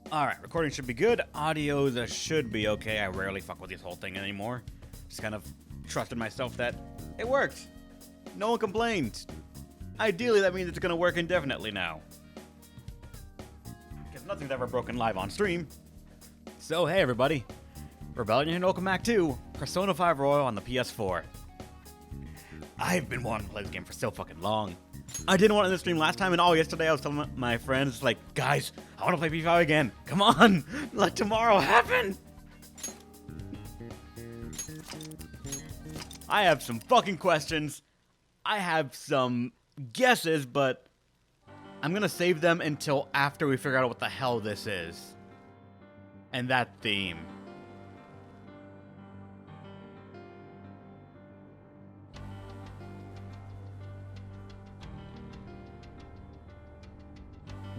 Alright, recording should be good. Audio, that should be okay. I rarely fuck with this whole thing anymore. Just kind of trusted myself that it worked. No one complained. Ideally, that means it's gonna work indefinitely now. Because nothing's ever broken live on stream. So, hey everybody. Rebellion and welcome back to Persona 5 Royal on the PS4. I've been wanting to play this game for so fucking long. I didn't want to this stream last time, and yesterday I was telling my friends, like, guys, I want to play P5 again. Come on, let tomorrow happen. I have some fucking questions. I have some guesses, but I'm gonna save them until after we figure out what the hell this is. And that theme.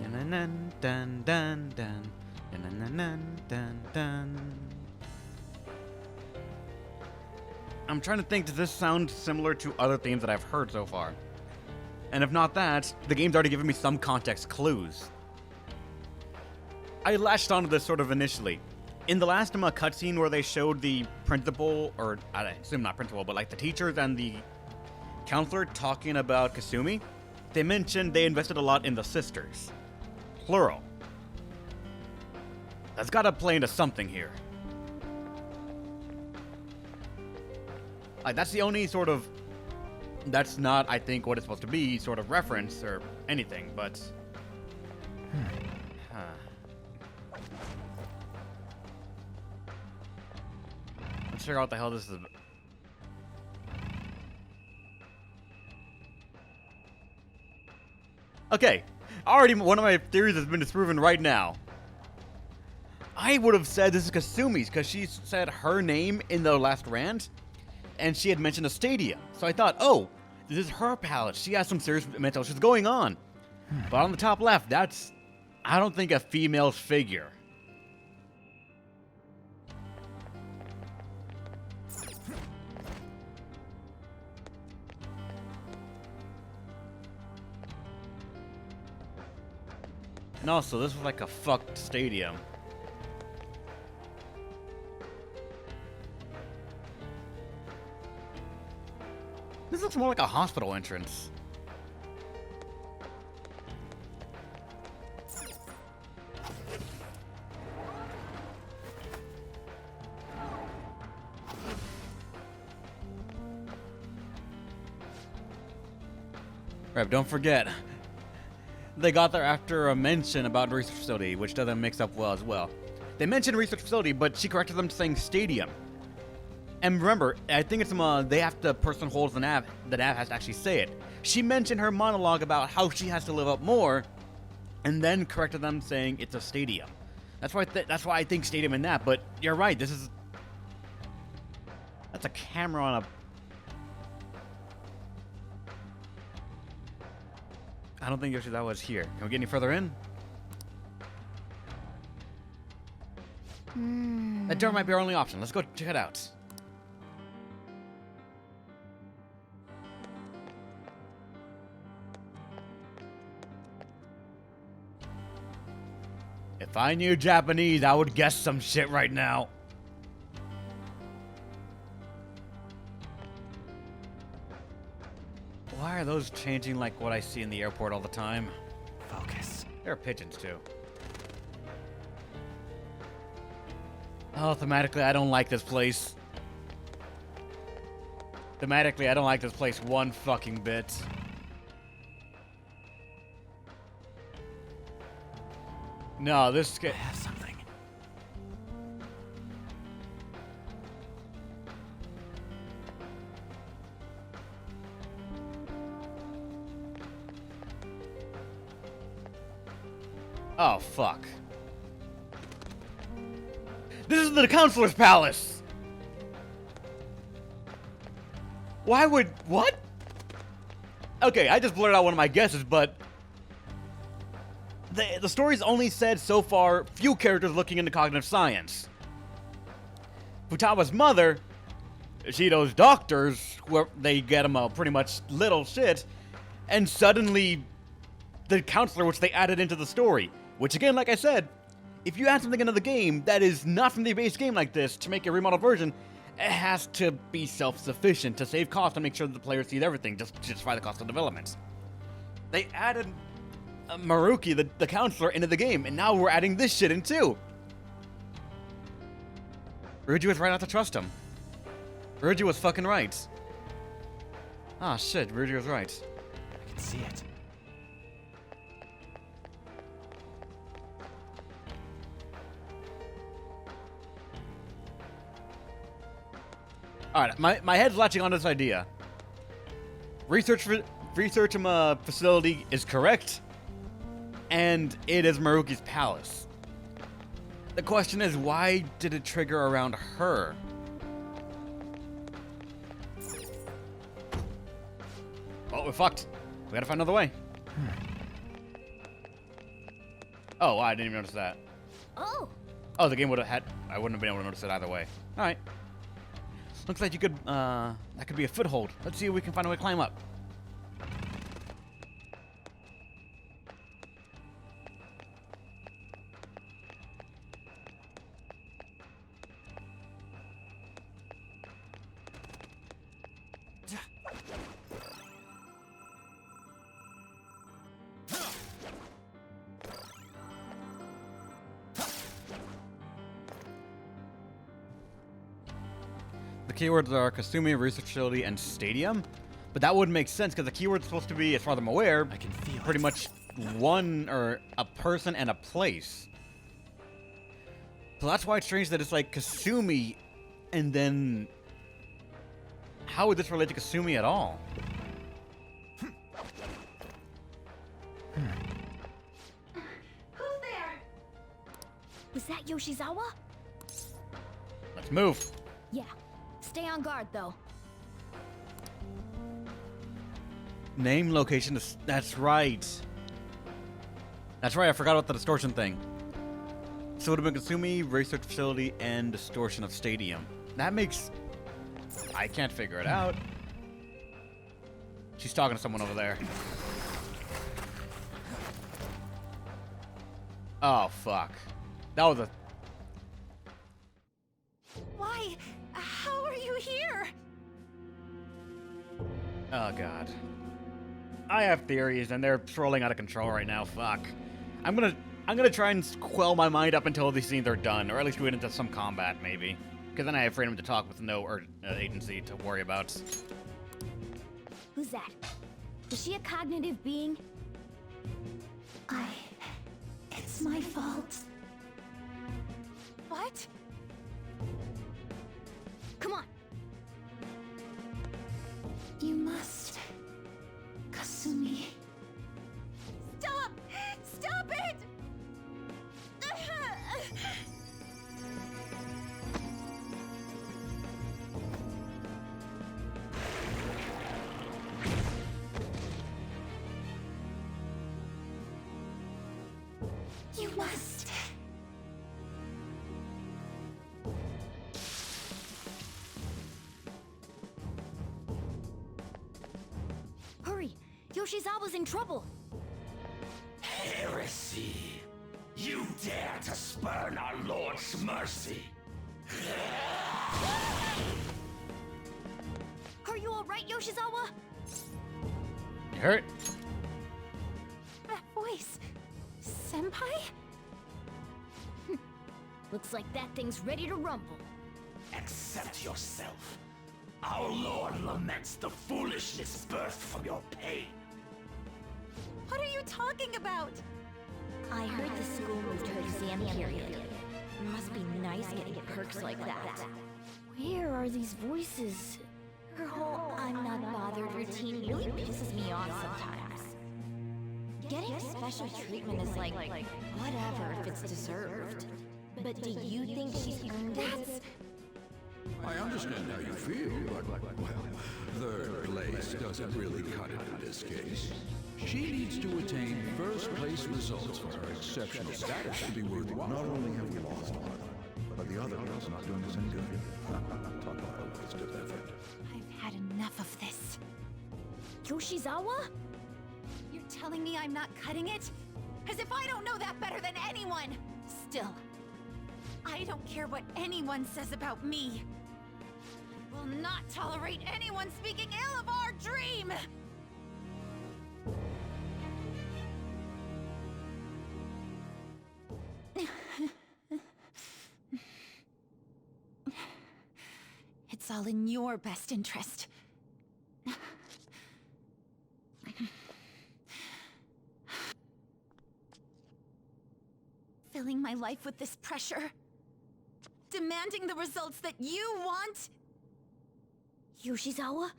Dun dun dun dun dun dun dun dun. I'm trying to think, does this sound similar to other themes that I've heard so far? And if not that, the game's already given me some context clues. I latched onto this sort of initially. In the last cutscene where they showed the principal, or I assume not principal, but like the teachers and the counselor talking about Kasumi, they mentioned they invested a lot in the sisters. Plural. That's gotta play into something here. Like, that's the only sort of... That's not, I think, what it's supposed to be, sort of reference or anything, but... Let's figure out what the hell this is. Okay. Already, one of my theories has been disproven right now. I would have said this is Kasumi's, because she said her name in the last rant, and she had mentioned a stadium. So I thought, oh, this is her palace. She has some serious mental issues going on. But on the top left, that's, I don't think, a female's figure. And also, this was like a fucked stadium. This looks more like a hospital entrance. Right, don't forget. They got there after a mention about research facility, which doesn't mix up well as well. They mentioned research facility, but she corrected them to saying stadium. And remember, I think it's the person who holds the nav has to actually say it. She mentioned her monologue about how she has to live up more, and then corrected them saying it's a stadium. That's why I think stadium in that. But you're right. That's a camera on a. I don't think actually that was here. Can we get any further in? That door might be our only option. Let's go check it out. If I knew Japanese, I would guess some shit right now. Why are those changing like what I see in the airport all the time? Focus. There are pigeons too. Oh, thematically, I don't like this place. Thematically, I don't like this place one fucking bit. No, this... I have something. Oh, fuck. This is the counselor's palace! Why would... What? Okay, I just blurted out one of my guesses, but... The story's only said so far few characters looking into cognitive science. Futaba's mother, Ishido's doctors, where they get him a pretty much little shit, and suddenly the counselor, which they added into the story, which again, like I said, if you add something into the game that is not from the base game like this to make a remodeled version, it has to be self-sufficient to save cost and make sure that the players see everything, just to justify the cost of development. They added Maruki, the counselor, into the game, and now we're adding this shit in too. Ryuji was right not to trust him. Ryuji was fucking right. Ah, shit, Ryuji was right. I can see it. Alright, my head's latching on this idea. Research facility is correct, and it is Maruki's palace. The question is, why did it trigger around her? Oh, we're fucked. We gotta find another way. Oh, I didn't even notice that. Oh, the game would have had... I wouldn't have been able to notice it either way. Alright. Looks like you could, that could be a foothold. Let's see if we can find a way to climb up. The keywords are Kasumi, Research Facility, and Stadium. But that wouldn't make sense because the keyword's supposed to be, as far as I'm aware, I can feel pretty much one, or a person and a place. So that's why it's strange that it's like Kasumi, and then... How would this relate to Kasumi at all? Who's there? Was that Yoshizawa? Let's move. Yeah. Stay on guard, though. Name, location, that's right. That's right, I forgot about the distortion thing. So it would have been Kasumi, Research Facility, and Distortion of Stadium. That makes... I can't figure it out. She's talking to someone over there. Oh, fuck. That was a... Why? How are you here? Oh, God. I have theories, and they're trolling out of control right now. Fuck. I'm gonna try and quell my mind up until these scenes are done, or at least we get into some combat, maybe. Because then I have freedom to talk with no agency to worry about. Who's that? Is she a cognitive being? It's my fault. What? Come on. You must... Kasumi. Stop! Stop it! You must... Hurry! Yoshizawa's in trouble! Heresy! You dare to spurn our Lord's mercy! Are you alright, Yoshizawa? You hurt? That voice... Senpai? Looks like that thing's ready to rumble. Accept yourself. Our Lord laments the foolishness birthed from your pain. What are you talking about? I heard the school moved her exam period. Must be nice getting perks like that. Where are these voices? Her whole I'm not bothered routine really pisses me off sometimes. Getting special treatment is like, whatever if it's deserved. But do you think she's earned it? I understand how you feel, but, well, third place doesn't really cut it in this case. She needs to attain first-place results for her exceptional status to be worthwhile. Not only have we lost one, but the other girl's not doing us any good. Talk about a waste of effort. I've had enough of this. Yoshizawa? You're telling me I'm not cutting it? As if I don't know that better than anyone! still. I don't care what anyone says about me. I will not tolerate anyone speaking ill of our dream! It's all in your best interest. Filling my life with this pressure. Demanding the results that you want. Yoshizawa?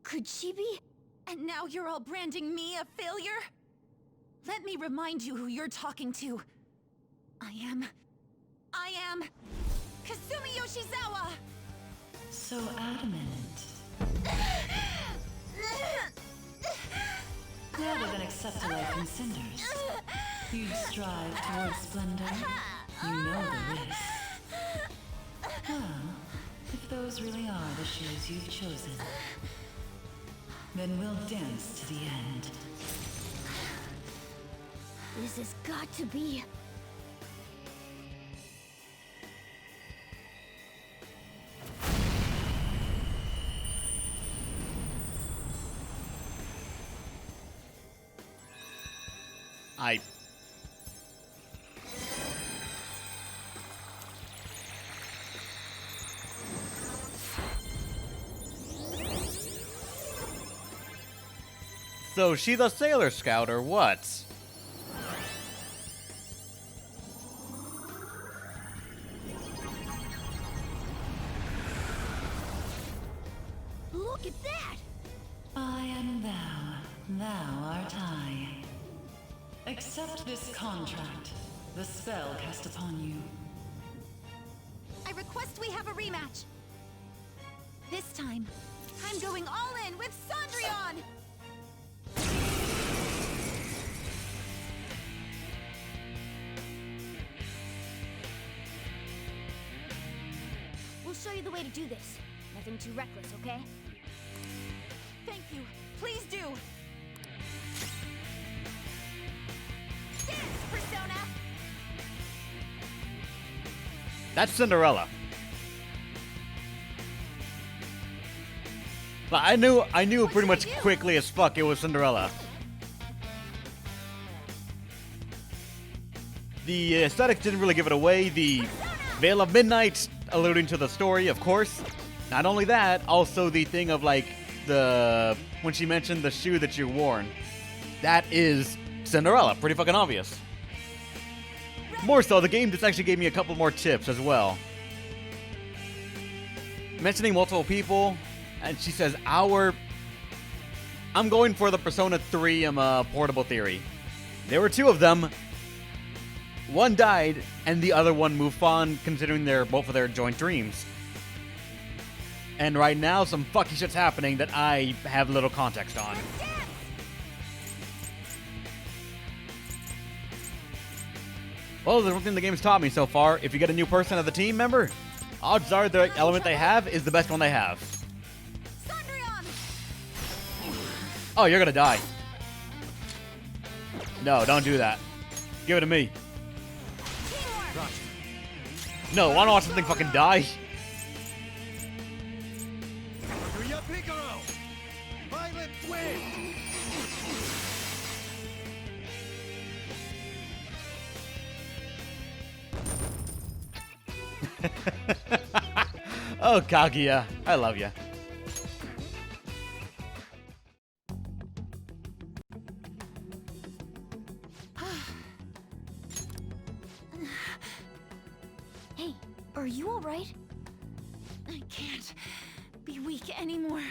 Could she be? And now you're all branding me a failure? Let me remind you who you're talking to. I am Kasumi Yoshizawa! So adamant. Rather than accept a life in cinders, you'd strive towards splendor. You know the risks. Well, if those really are the shoes you've chosen, then we'll dance to the end. This has got to be... So she's a Sailor Scout or what? Look at that! I am thou art I. Accept this contract, the spell cast upon you. I request we have a rematch. This time, I'm going all in with Cendrillon! We'll show you the way to do this. Nothing too reckless, okay? Thank you. Please do. Dance, Persona! That's Cinderella. But I knew pretty much quickly as fuck it was Cinderella. The aesthetics didn't really give it away. The Veil of Midnight alluding to the story, of course. Not only that, also the thing of like when she mentioned the shoe that you're worn. That is Cinderella. Pretty fucking obvious. More so, the game just actually gave me a couple more tips as well. Mentioning multiple people, and she says, I'm going for the Persona 3 portable theory. There were two of them. One died, and the other one moved on, considering both of their joint dreams. And right now, some fucky shit's happening that I have little context on. Well, there's one thing the game's taught me so far. If you get a new person as a team member, odds are the element they have is the best one they have. Oh, you're gonna die. No, don't do that. Give it to me. No, wanna watch something fucking die? Violet win! Oh, Kaguya, I love you. Hey, are you alright? I can't be weak anymore.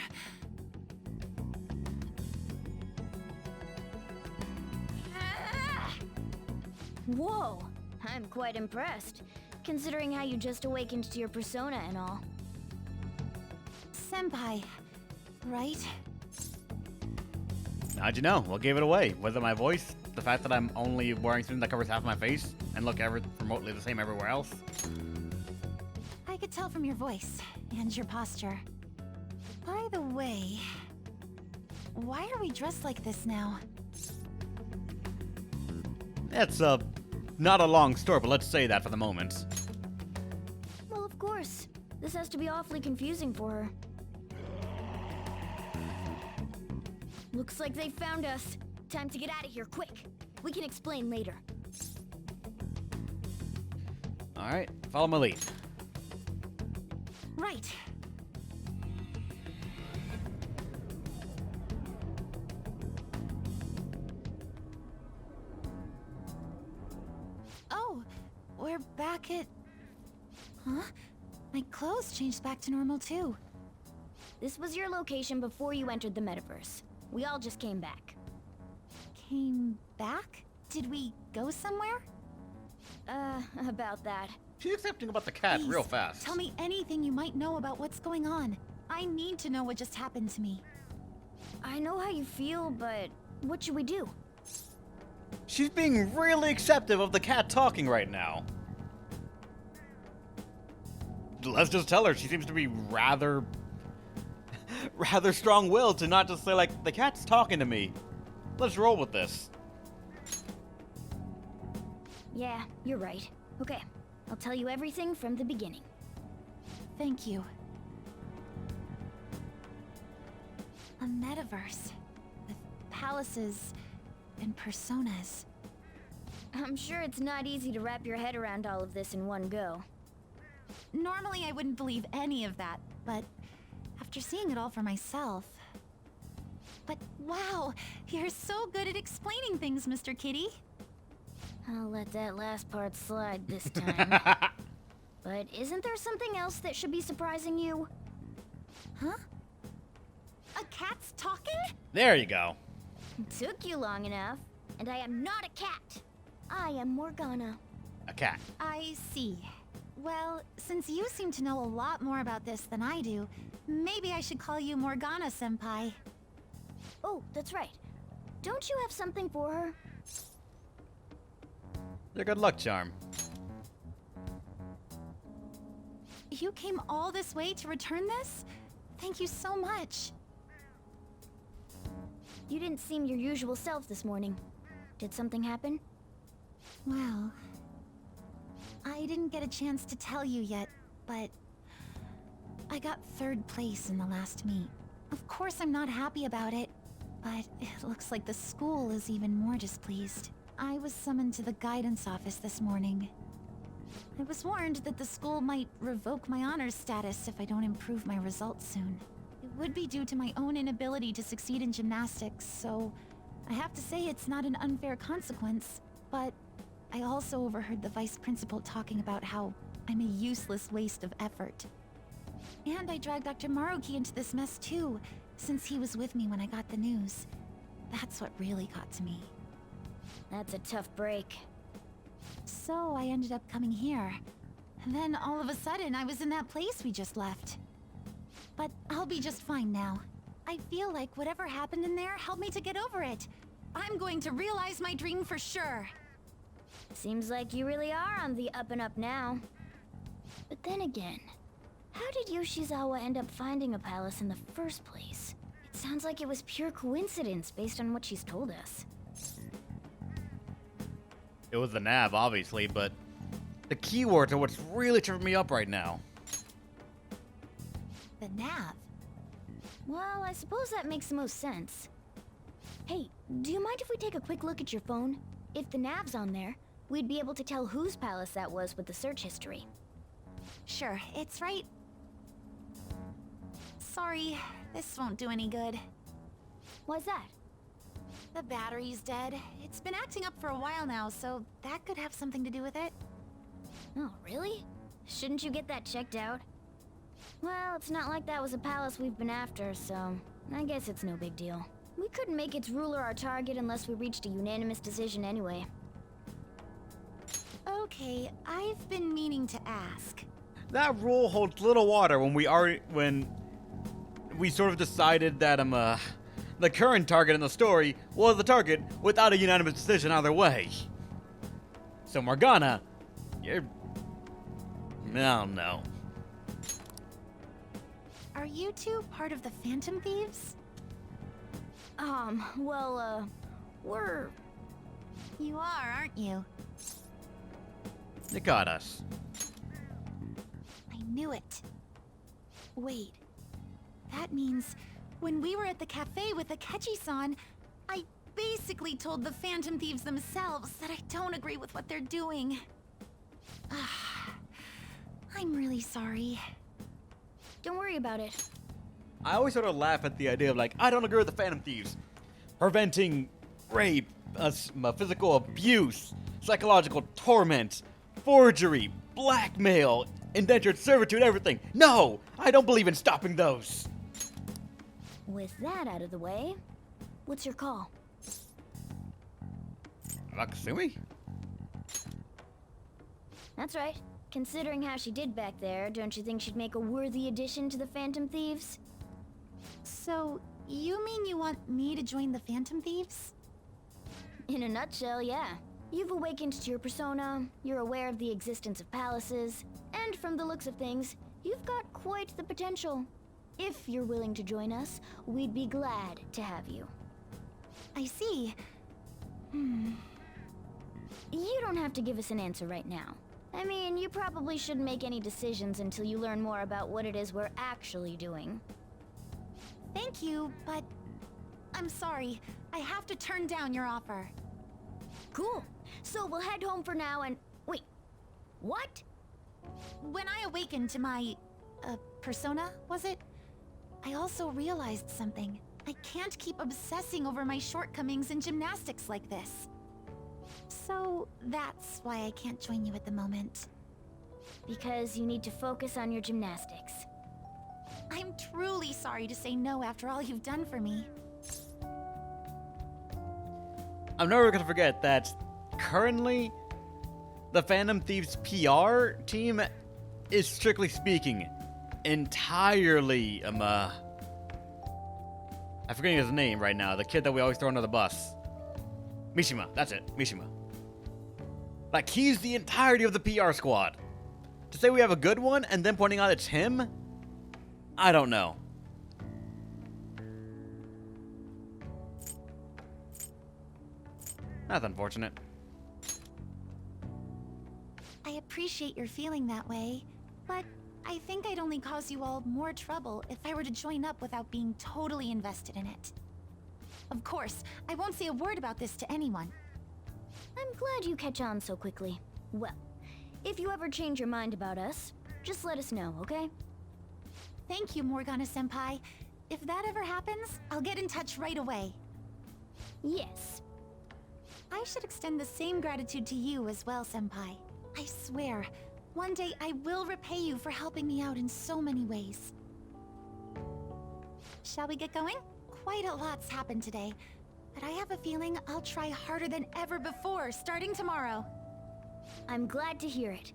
Whoa, I'm quite impressed, considering how you just awakened to your persona and all. Senpai, right? How'd you know? What gave it away? Was it my voice? The fact that I'm only wearing something that covers half my face and look remotely the same everywhere else? I could tell from your voice and your posture. By the way, why are we dressed like this now? It's a Not a long story, but let's say that for the moment. Well, of course. This has to be awfully confusing for her. Looks like they found us. Time to get out of here, quick. We can explain later. Alright, follow my lead. Right. Oh, we're back at... Huh? My clothes changed back to normal too. This was your location before you entered the metaverse. We all just came back. Came back? Did we go somewhere? About that. She's accepting about the cat Please, real fast. Tell me anything you might know about what's going on. I need to know what just happened to me. I know how you feel, but what should we do? She's being really acceptive of the cat talking right now. Let's just tell her she seems to be rather strong-willed to not just say, like, the cat's talking to me. Let's roll with this. Yeah, you're right. Okay, I'll tell you everything from the beginning. Thank you. A metaverse with palaces and personas. I'm sure it's not easy to wrap your head around all of this in one go. Normally I wouldn't believe any of that, but after seeing it all for myself... But wow, you're so good at explaining things, Mr. Kitty. I'll let that last part slide this time. But isn't there something else that should be surprising you? Huh? A cat's talking? There you go. Took you long enough. And I am not a cat. I am Morgana. A cat. I see. Well, since you seem to know a lot more about this than I do, maybe I should call you Morgana-senpai. Oh, that's right. Don't you have something for her? Your good luck charm. You came all this way to return this? Thank you so much. You didn't seem your usual self this morning. Did something happen? Well, I didn't get a chance to tell you yet, but I got 3rd place in the last meet. Of course I'm not happy about it, but it looks like the school is even more displeased. I was summoned to the guidance office this morning. I was warned that the school might revoke my honors status if I don't improve my results soon. It would be due to my own inability to succeed in gymnastics, so I have to say it's not an unfair consequence, but I also overheard the vice principal talking about how I'm a useless waste of effort. And I dragged Dr. Maruki into this mess too, since he was with me when I got the news. That's what really got to me. That's a tough break. So I ended up coming here. And then all of a sudden I was in that place we just left. But I'll be just fine now. I feel like whatever happened in there helped me to get over it. I'm going to realize my dream for sure. Seems like you really are on the up and up now. But then again, how did Yoshizawa end up finding a palace in the first place? It sounds like it was pure coincidence based on what she's told us. It was the nav, obviously, but the keywords are what's really tripping me up right now. The nav? Well, I suppose that makes the most sense. Hey, do you mind if we take a quick look at your phone? If the nav's on there, we'd be able to tell whose palace that was with the search history. Sure, it's right... Sorry, this won't do any good. Why's that? The battery's dead. It's been acting up for a while now, so that could have something to do with it. Oh, really? Shouldn't you get that checked out? Well, it's not like that was a palace we've been after, so I guess it's no big deal. We couldn't make its ruler our target unless we reached a unanimous decision anyway. Okay, I've been meaning to ask. That rule holds little water when we sort of decided that the current target in the story was the target without a unanimous decision either way. So Morgana, you're... I don't know. Are you two part of the Phantom Thieves? Well, we're... You are, aren't you? You got us. I knew it. Wait. That means when we were at the cafe with Akechi-san, I basically told the Phantom Thieves themselves that I don't agree with what they're doing. I'm really sorry. Don't worry about it. I always sort of laugh at the idea of, like, I don't agree with the Phantom Thieves. Preventing rape, physical abuse, psychological torment, forgery, blackmail, indentured servitude, everything. No! I don't believe in stopping those. With that out of the way, what's your call? Akasumi? That's right. Considering how she did back there, don't you think she'd make a worthy addition to the Phantom Thieves? So, you mean you want me to join the Phantom Thieves? In a nutshell, yeah. You've awakened to your persona, you're aware of the existence of palaces, and from the looks of things, you've got quite the potential. If you're willing to join us, we'd be glad to have you. I see. You don't have to give us an answer right now. I mean, you probably shouldn't make any decisions until you learn more about what it is we're actually doing. Thank you, but I'm sorry. I have to turn down your offer. Cool. So we'll head home for now and... Wait. What? When I awakened to my... persona, was it? I also realized something. I can't keep obsessing over my shortcomings in gymnastics like this. So, that's why I can't join you at the moment. Because you need to focus on your gymnastics. I'm truly sorry to say no after all you've done for me. I'm never gonna forget that currently the Phantom Thieves PR team is, strictly speaking, entirely I'm forgetting his name right now, the kid that we always throw under the bus. Mishima, that's it, Mishima. Like, he's the entirety of the PR squad. To say we have a good one and then pointing out it's him? I don't know. That's unfortunate. I appreciate your feeling that way, but I think I'd only cause you all more trouble if I were to join up without being totally invested in it. Of course, I won't say a word about this to anyone. I'm glad you catch on so quickly. Well, if you ever change your mind about us, just let us know, okay? Thank you, Morgana-senpai. If that ever happens, I'll get in touch right away. Yes. I should extend the same gratitude to you as well, senpai. I swear, one day I will repay you for helping me out in so many ways. Shall we get going? Quite a lot's happened today, but I have a feeling I'll try harder than ever before starting tomorrow. I'm glad to hear it.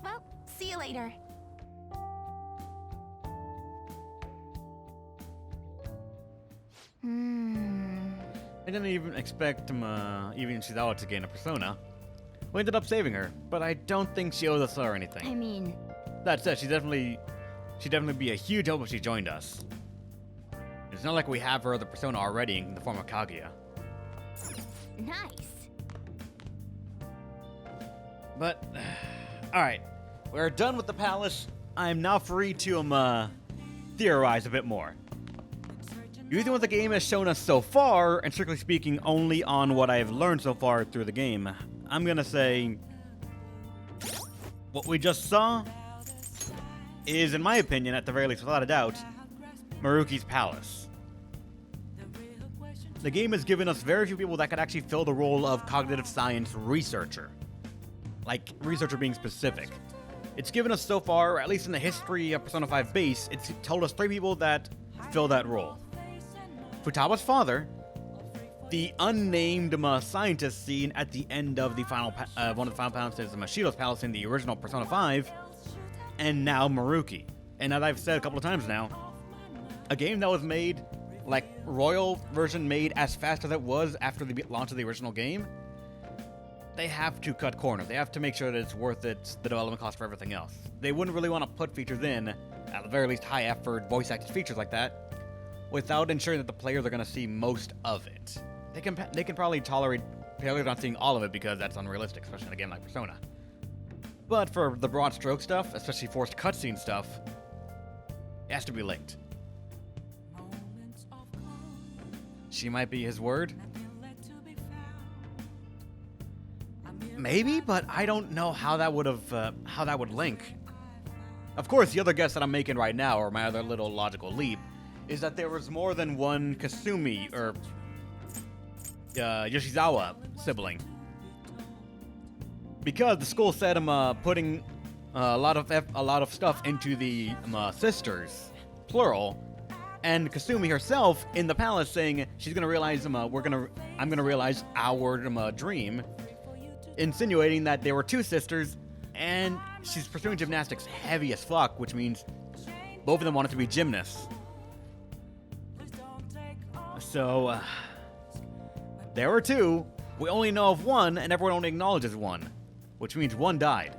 Well, see you later. I didn't even expect even Shizawa to gain a persona. We ended up saving her, but I don't think she owes us or anything. I mean... That said, she'd definitely be a huge help if she joined us. It's not like we have her other persona already in the form of Kaguya. Nice. But, alright. We're done with the palace. I'm now free to, theorize a bit more. Using what the game has shown us so far, and strictly speaking only on what I've learned so far through the game, I'm gonna say... what we just saw is, in my opinion, at the very least, without a doubt, Maruki's palace. The game has given us very few people that could actually fill the role of cognitive science researcher. Like, researcher being specific. It's given us so far, at least in the history of Persona 5 base, it's told us 3 people that fill that role. Futaba's father, the unnamed scientist seen at the end of the final one of the final palaces, Mashiro's palace in the original Persona 5, and now Maruki. And as I've said a couple of times now, a game that was made, like royal version made as fast as it was after the launch of the original game, they have to cut corners. They have to make sure that it's worth it, the development cost for everything else. They wouldn't really want to put features in, at the very least high effort, voice acted features like that, without ensuring that the players are going to see most of it. They can probably tolerate failure not seeing all of it because that's unrealistic, especially in a game like Persona. But for the broad stroke stuff, especially forced cutscene stuff, it has to be linked. She might be his word. Maybe, but I don't know how that would link. Of course, the other guess that I'm making right now, or my other little logical leap, is that there was more than one Kasumi or Yoshizawa sibling. Because the school said I'm putting a lot of stuff into the sisters, plural, and Kasumi herself in the palace saying she's gonna realize I'm gonna realize our dream, insinuating that there were two sisters, and she's pursuing gymnastics heavy as fuck, which means both of them wanted to be gymnasts. So there were two. We only know of one, and everyone only acknowledges one, which means one died,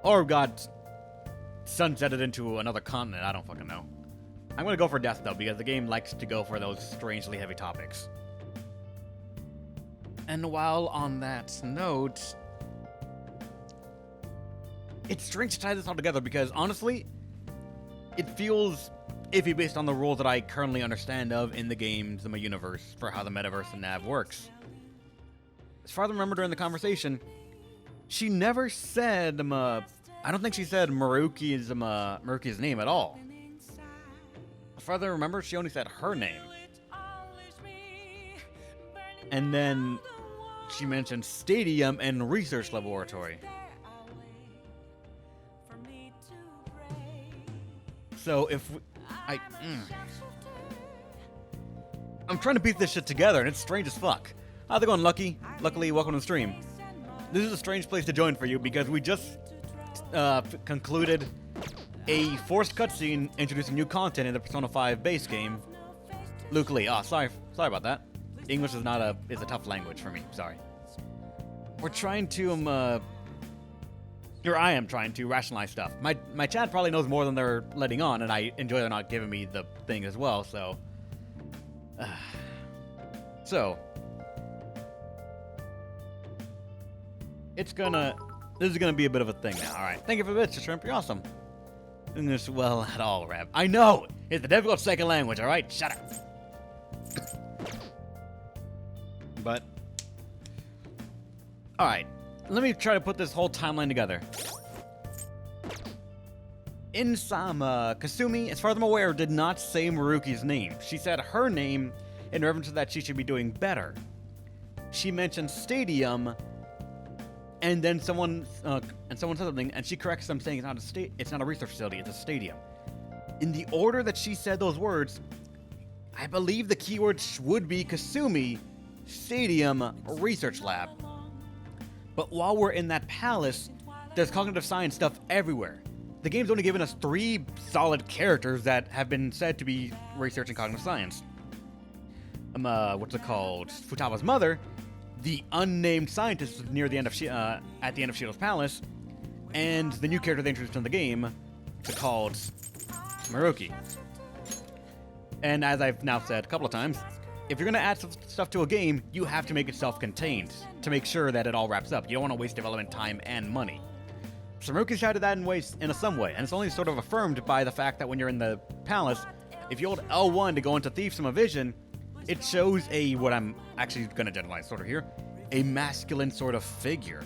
or got sunsetted into another continent. I don't fucking know. I'm gonna go for death though, because the game likes to go for those strangely heavy topics. And while on that note, it's strange to tie this all together because honestly, it feels iffy based on the rules that I currently understand of in the game's universe for how the metaverse and Nav works. As far as I remember during the conversation, she never said, I don't think she said Maruki's name at all. As far as I remember, she only said her name. And then she mentioned stadium and research laboratory. So if I'm trying to piece this shit together, and it's strange as fuck. How's it going, Lucky? Luckily, welcome to the stream. This is a strange place to join for you because we just concluded a forced cutscene introducing new content in the Persona 5 base game. Luke Lee. Oh, sorry about that. English is a tough language for me. Sorry. We're trying to I am trying to rationalize stuff. My chat probably knows more than they're letting on, and I enjoy they're not giving me the thing as well. So, this is gonna be a bit of a thing now. All right, thank you for the bits, Shrimp. You're awesome. Doing this well at all, Rab. I know it's a difficult second language. All right, shut up. But all right. Let me try to put this whole timeline together. In Sama, Kasumi, as far as I'm aware, did not say Maruki's name. She said her name in reference to that she should be doing better. She mentioned stadium, and then someone said something, and she corrects them saying it's not a research facility, it's a stadium. In the order that she said those words, I believe the keywords would be Kasumi, stadium, research lab. But while we're in that palace, there's cognitive science stuff everywhere. The game's only given us 3 solid characters that have been said to be researching cognitive science. What's it called? Futaba's mother, the unnamed scientist near the end of at the end of Shido's palace, and the new character they introduced in the game, called Maruki. And as I've now said a couple of times, if you're going to add some stuff to a game, you have to make it self-contained to make sure that it all wraps up. You don't want to waste development time and money. So Maruki shouted that in some way, and it's only sort of affirmed by the fact that when you're in the palace, if you hold L1 to go into Thief Summa Vision, it shows what I'm actually going to generalize sort of here, a masculine sort of figure,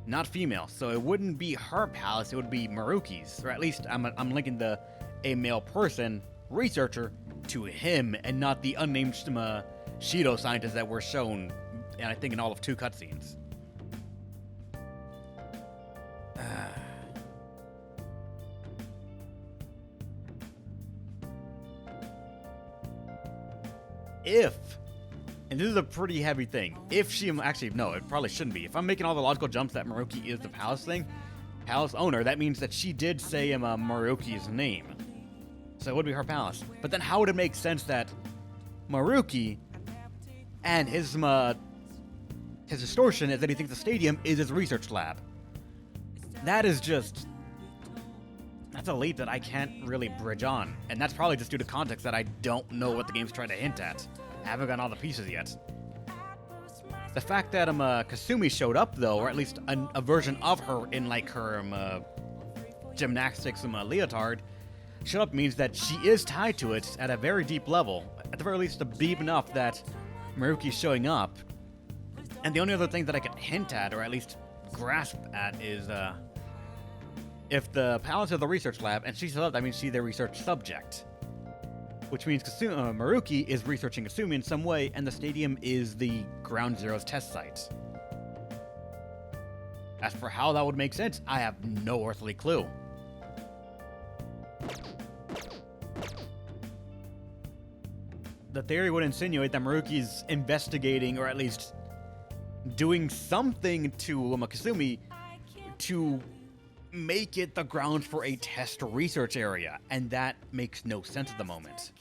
not female. So it wouldn't be her palace, it would be Maruki's, or at least I'm linking a male person, researcher, to him, and not the unnamed Shido scientists that were shown, and I think in all of 2 cutscenes. And this is a pretty heavy thing, no, it probably shouldn't be. If I'm making all the logical jumps that Maruki is the palace owner, that means that she did say Maruki's name. So it would be her palace. But then how would it make sense that Maruki and his distortion is that he thinks the stadium is his research lab? That's a leap that I can't really bridge on. And that's probably just due to context that I don't know what the game's trying to hint at. I haven't gotten all the pieces yet. The fact that Kasumi showed up though, or at least a version of her in like her gymnastics leotard, showed up means that she is tied to it at a very deep level. At the very least, deep enough that Maruki's showing up. And the only other thing that I can hint at, or at least grasp at, is if the palace is the research lab and she's up, that means she's the research subject. Which means Maruki is researching Kasumi in some way, and the stadium is the Ground Zero's test site. As for how that would make sense, I have no earthly clue. The theory would insinuate that Maruki's investigating, or at least doing something to Kasumi to make it the ground for a test research area, and that makes no sense at the moment.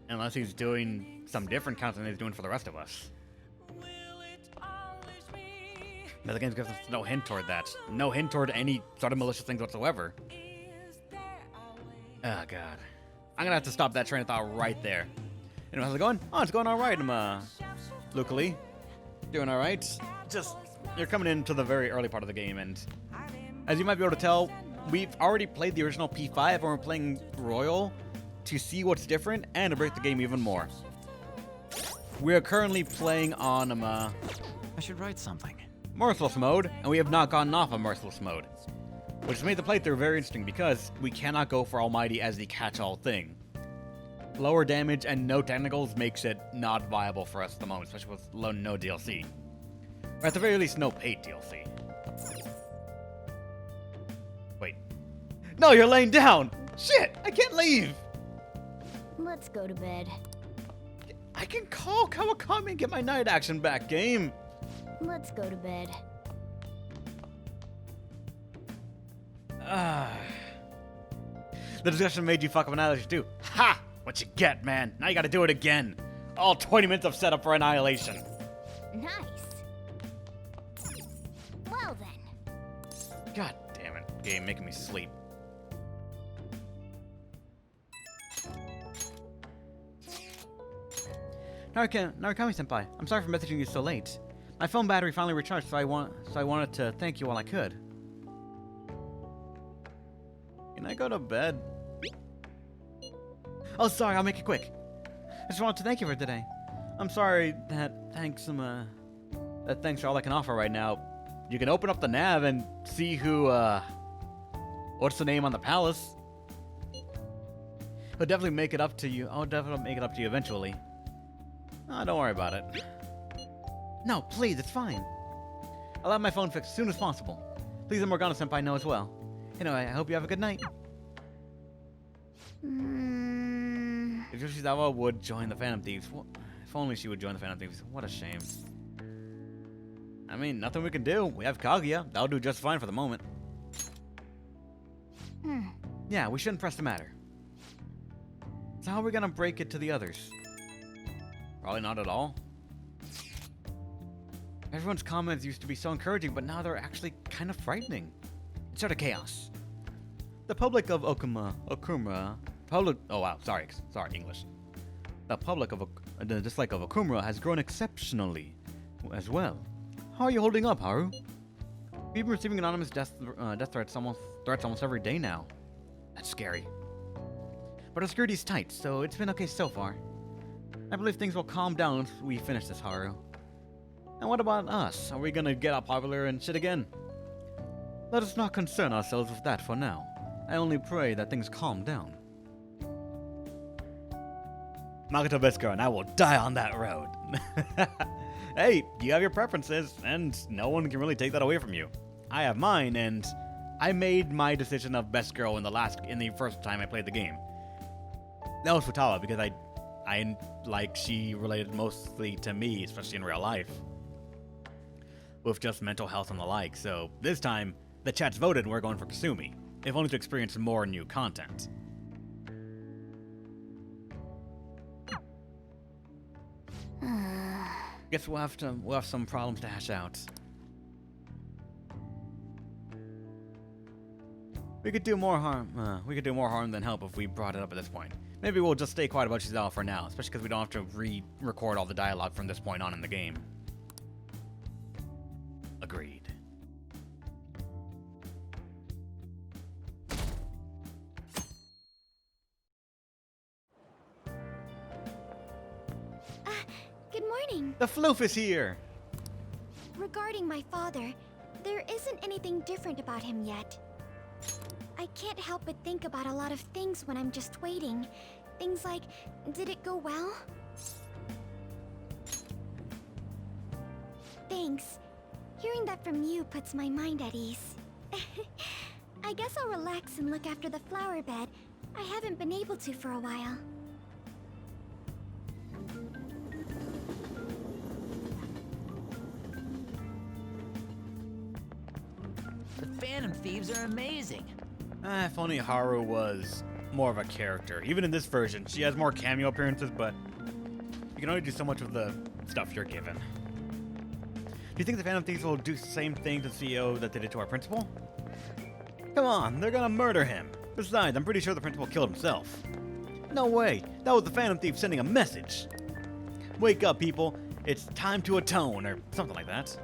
Unless he's doing some different kind of thing he's doing for the rest of us. But the game gives us no hint toward that. No hint toward any sort of malicious things whatsoever. Oh, God. I'm gonna have to stop that train of thought right there. Anyway, how's it going? Oh, it's going alright, Luckily. Doing alright. Just, you're coming into the very early part of the game, and as you might be able to tell, we've already played the original P5, and we're playing Royal to see what's different and to break the game even more. We are currently playing on, I should write something. Merciless mode, and we have not gotten off of Merciless mode. Which has made the playthrough very interesting because we cannot go for Almighty as the catch-all thing. Lower damage and no technicals makes it not viable for us at the moment, especially with no DLC. Or at the very least, no paid DLC. Wait. No, you're laying down! Shit! I can't leave! Let's go to bed. I can call Kawakami and get my night action back, game! Let's go to bed. The discussion made you fuck up Annihilation too. Ha! What you get, man. Now you gotta do it again. All 20 minutes of setup for Annihilation. Nice. Well then. God damn it. Game making me sleep. Narukami-senpai, I'm sorry for messaging you so late. My phone battery finally recharged, so I wanted to thank you while I could. Can I go to bed? Oh, sorry, I'll make it quick. I just wanted to thank you for today. I'm sorry that thanks for all I can offer right now. You can open up the nav and see who, what's the name on the palace. I'll definitely make it up to you. I'll definitely make it up to you eventually. Oh, don't worry about it. No, please, it's fine. I'll have my phone fixed as soon as possible. Please let Morgana-senpai know as well. Anyway, I hope you have a good night. If Yoshizawa would join the Phantom Thieves. If only she would join the Phantom Thieves. What a shame. I mean, nothing we can do. We have Kaguya. That'll do just fine for the moment. Yeah, we shouldn't press the matter. So how are we gonna break it to the others? Probably not at all. Everyone's comments used to be so encouraging, but now they're actually kind of frightening. It's sort of chaos. The public of English. The public of the dislike of Okumura has grown exceptionally as well. How are you holding up, Haru? We've been receiving anonymous death threats almost every day now. That's scary. But our security's tight, so it's been okay so far. I believe things will calm down once we finish this, Haru. And what about us? Are we gonna get up popular and shit again? Let us not concern ourselves with that for now. I only pray that things calm down. Makoto Beskar, and I will die on that road. Hey, you have your preferences, and no one can really take that away from you. I have mine, and I made my decision of best girl in the first time I played the game. That was Futaba, because she related mostly to me, especially in real life. With just mental health and the like, so this time, the chat's voted and we're going for Kasumi, if only to experience more new content. Guess we'll have some problems to hash out. We could do more harm than help if we brought it up at this point. Maybe we'll just stay quiet about Giselle for now, especially because we don't have to re-record all the dialogue from this point on in the game. Agreed. Good morning. The floof is here! Regarding my father, there isn't anything different about him yet. I can't help but think about a lot of things when I'm just waiting. Things like, did it go well? Thanks. Hearing that from you puts my mind at ease. I guess I'll relax and look after the flower bed. I haven't been able to for a while. The Phantom Thieves are amazing. If only Haru was more of a character. Even in this version, she has more cameo appearances, but you can only do so much with the stuff you're given. Do you think the Phantom Thieves will do the same thing to the CEO that they did to our principal? Come on, they're gonna murder him. Besides, I'm pretty sure the principal killed himself. No way, that was the Phantom Thief sending a message. Wake up, people. It's time to atone, or something like that.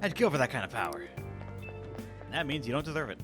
I'd kill for that kind of power. That means you don't deserve it.